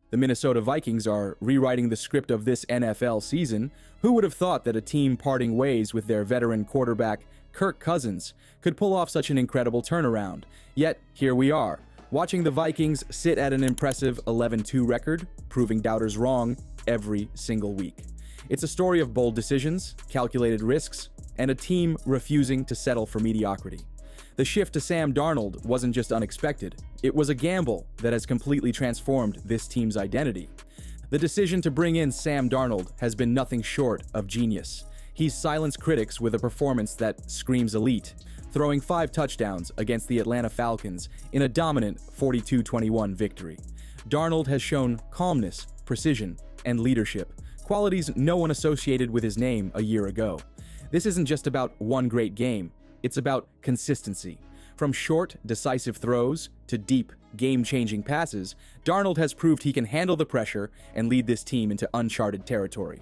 The Minnesota Vikings are rewriting the script of this NFL season. Who would have thought that a team parting ways with their veteran quarterback, Kirk Cousins, could pull off such an incredible turnaround? Yet, here we are, watching the Vikings sit at an impressive 11-2 record, proving doubters wrong every single week. It's a story of bold decisions, calculated risks, and a team refusing to settle for mediocrity. The shift to Sam Darnold wasn't just unexpected, it was a gamble that has completely transformed this team's identity. The decision to bring in Sam Darnold has been nothing short of genius. He's silenced critics with a performance that screams elite, throwing 5 touchdowns against the Atlanta Falcons in a dominant 42-21 victory. Darnold has shown calmness, precision, and leadership, qualities no one associated with his name a year ago. This isn't just about one great game. It's about consistency. From short, decisive throws to deep, game-changing passes, Darnold has proved he can handle the pressure and lead this team into uncharted territory.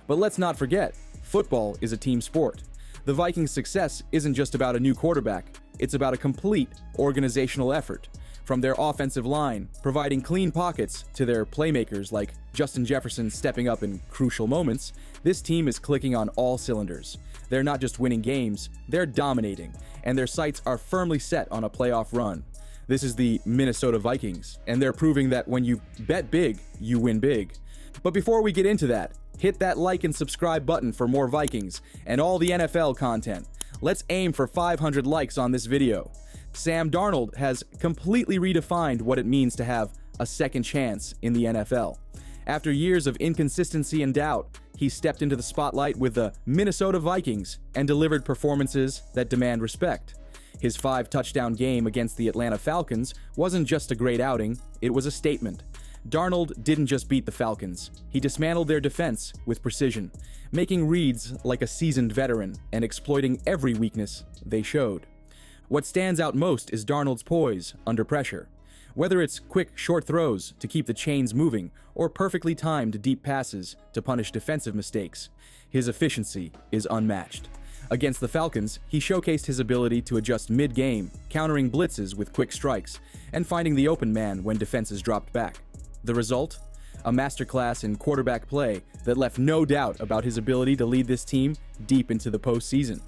But let's not forget, football is a team sport. The Vikings' success isn't just about a new quarterback, it's about a complete organizational effort. From their offensive line, providing clean pockets, to their playmakers like Justin Jefferson stepping up in crucial moments, this team is clicking on all cylinders. They're not just winning games, they're dominating, and their sights are firmly set on a playoff run. This is the Minnesota Vikings, and they're proving that when you bet big, you win big. But before we get into that, hit that like and subscribe button for more Vikings and all the NFL content. Let's aim for 500 likes on this video. Sam Darnold has completely redefined what it means to have a second chance in the NFL. After years of inconsistency and doubt, he stepped into the spotlight with the Minnesota Vikings and delivered performances that demand respect. His 5-touchdown game against the Atlanta Falcons wasn't just a great outing, it was a statement. Darnold didn't just beat the Falcons, he dismantled their defense with precision, making reads like a seasoned veteran and exploiting every weakness they showed. What stands out most is Darnold's poise under pressure. Whether it's quick, short throws to keep the chains moving or perfectly timed deep passes to punish defensive mistakes, his efficiency is unmatched. Against the Falcons, he showcased his ability to adjust mid-game, countering blitzes with quick strikes, and finding the open man when defenses dropped back. The result? A masterclass in quarterback play that left no doubt about his ability to lead this team deep into the postseason.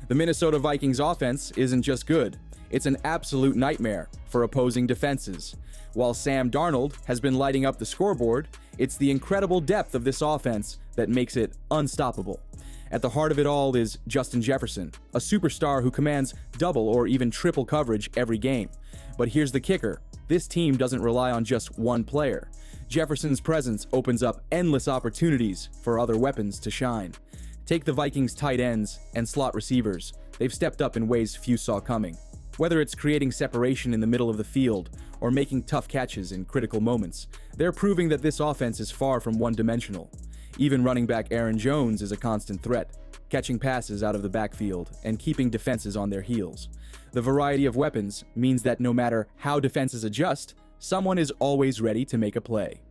The Minnesota Vikings offense isn't just good, it's an absolute nightmare for opposing defenses. While Sam Darnold has been lighting up the scoreboard, it's the incredible depth of this offense that makes it unstoppable. At the heart of it all is Justin Jefferson, a superstar who commands double or even triple coverage every game. But here's the kicker, this team doesn't rely on just one player. Jefferson's presence opens up endless opportunities for other weapons to shine. Take the Vikings' tight ends and slot receivers. They've stepped up in ways few saw coming. Whether it's creating separation in the middle of the field or making tough catches in critical moments, they're proving that this offense is far from one-dimensional. Even running back Aaron Jones is a constant threat, catching passes out of the backfield and keeping defenses on their heels. The variety of weapons means that no matter how defenses adjust, someone is always ready to make a play.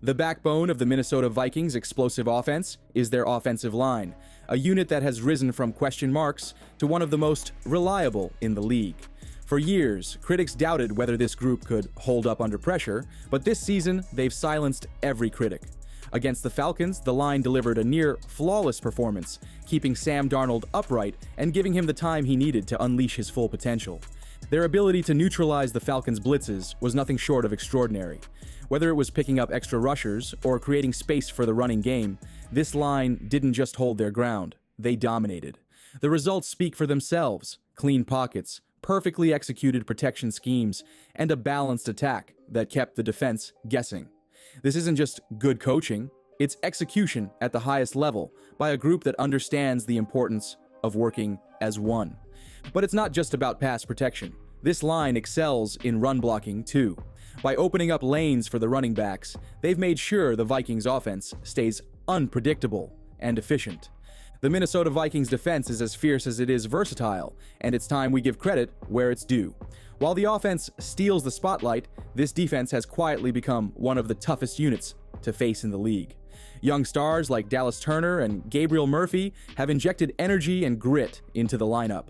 The backbone of the Minnesota Vikings' explosive offense is their offensive line, a unit that has risen from question marks to one of the most reliable in the league. For years, critics doubted whether this group could hold up under pressure, but this season, they've silenced every critic. Against the Falcons, the line delivered a near-flawless performance, keeping Sam Darnold upright and giving him the time he needed to unleash his full potential. Their ability to neutralize the Falcons' blitzes was nothing short of extraordinary. Whether it was picking up extra rushers or creating space for the running game, this line didn't just hold their ground, they dominated. The results speak for themselves: clean pockets, perfectly executed protection schemes, and a balanced attack that kept the defense guessing. This isn't just good coaching, it's execution at the highest level by a group that understands the importance of working as one. But it's not just about pass protection. This line excels in run blocking too. By opening up lanes for the running backs, they've made sure the Vikings offense stays unpredictable and efficient. The Minnesota Vikings defense is as fierce as it is versatile, and it's time we give credit where it's due. While the offense steals the spotlight, this defense has quietly become one of the toughest units to face in the league. Young stars like Dallas Turner and Gabriel Murphy have injected energy and grit into the lineup.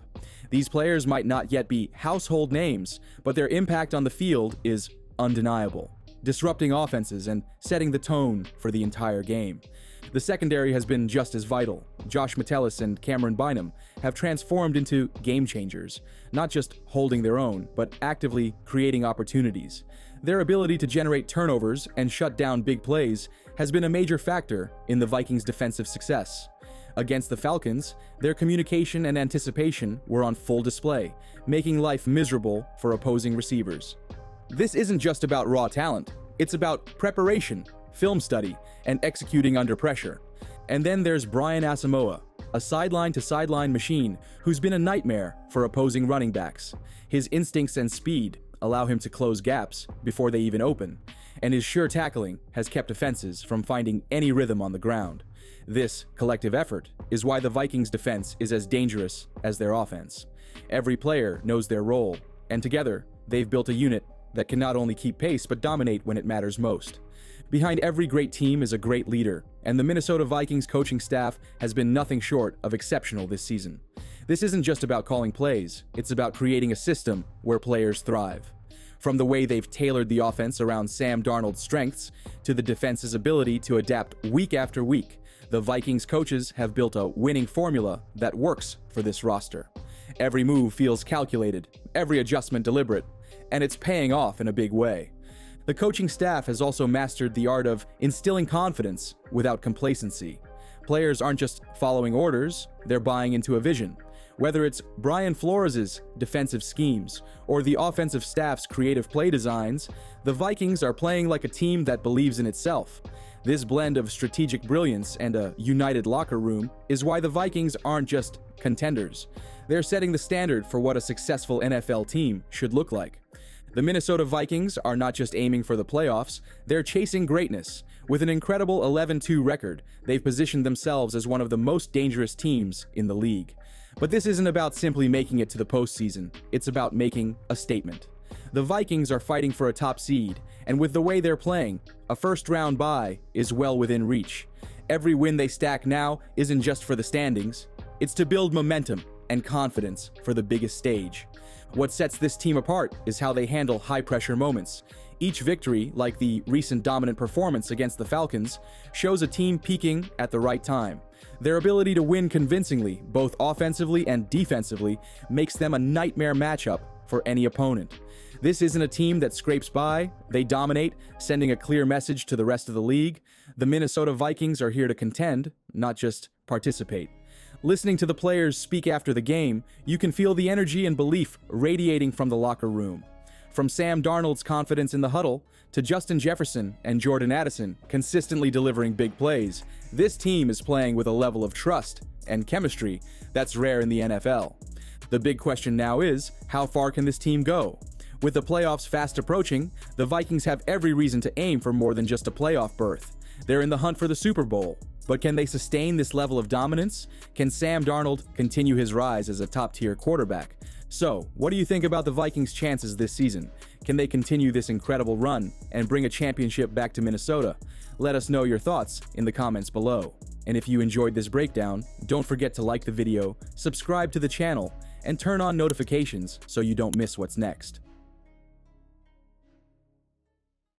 These players might not yet be household names, but their impact on the field is undeniable. disrupting offenses and setting the tone for the entire game. The secondary has been just as vital. Josh Metellus and Cameron Bynum have transformed into game changers, not just holding their own, but actively creating opportunities. Their ability to generate turnovers and shut down big plays has been a major factor in the Vikings' defensive success. Against the Falcons, their communication and anticipation were on full display, making life miserable for opposing receivers. This isn't just about raw talent, it's about preparation, film study, and executing under pressure. And then there's Brian Asamoah, a sideline-to-sideline machine who's been a nightmare for opposing running backs. His instincts and speed allow him to close gaps before they even open, and his sure tackling has kept offenses from finding any rhythm on the ground. This collective effort is why the Vikings' defense is as dangerous as their offense. Every player knows their role, and together, they've built a unit that can not only keep pace but dominate when it matters most. Behind every great team is a great leader, and the Minnesota Vikings coaching staff has been nothing short of exceptional this season. This isn't just about calling plays, it's about creating a system where players thrive. From the way they've tailored the offense around Sam Darnold's strengths to the defense's ability to adapt week after week, the Vikings coaches have built a winning formula that works for this roster. Every move feels calculated, every adjustment deliberate, and it's paying off in a big way. The coaching staff has also mastered the art of instilling confidence without complacency. Players aren't just following orders, they're buying into a vision. Whether it's Brian Flores' defensive schemes or the offensive staff's creative play designs, the Vikings are playing like a team that believes in itself. This blend of strategic brilliance and a united locker room is why the Vikings aren't just contenders. They're setting the standard for what a successful NFL team should look like. The Minnesota Vikings are not just aiming for the playoffs, they're chasing greatness. With an incredible 11-2 record, they've positioned themselves as one of the most dangerous teams in the league. But this isn't about simply making it to the postseason, it's about making a statement. The Vikings are fighting for a top seed, and with the way they're playing, a first-round bye is well within reach. Every win they stack now isn't just for the standings, it's to build momentum and confidence for the biggest stage. What sets this team apart is how they handle high-pressure moments. Each victory, like the recent dominant performance against the Falcons, shows a team peaking at the right time. Their ability to win convincingly, both offensively and defensively, makes them a nightmare matchup for any opponent. This isn't a team that scrapes by, they dominate, sending a clear message to the rest of the league. The Minnesota Vikings are here to contend, not just participate. Listening to the players speak after the game, you can feel the energy and belief radiating from the locker room. From Sam Darnold's confidence in the huddle to Justin Jefferson and Jordan Addison consistently delivering big plays, this team is playing with a level of trust and chemistry that's rare in the NFL. The big question now is, how far can this team go? With the playoffs fast approaching, the Vikings have every reason to aim for more than just a playoff berth. They're in the hunt for the Super Bowl. But can they sustain this level of dominance? Can Sam Darnold continue his rise as a top-tier quarterback? So, what do you think about the Vikings' chances this season? Can they continue this incredible run and bring a championship back to Minnesota? Let us know your thoughts in the comments below. And if you enjoyed this breakdown, don't forget to like the video, subscribe to the channel, and turn on notifications so you don't miss what's next.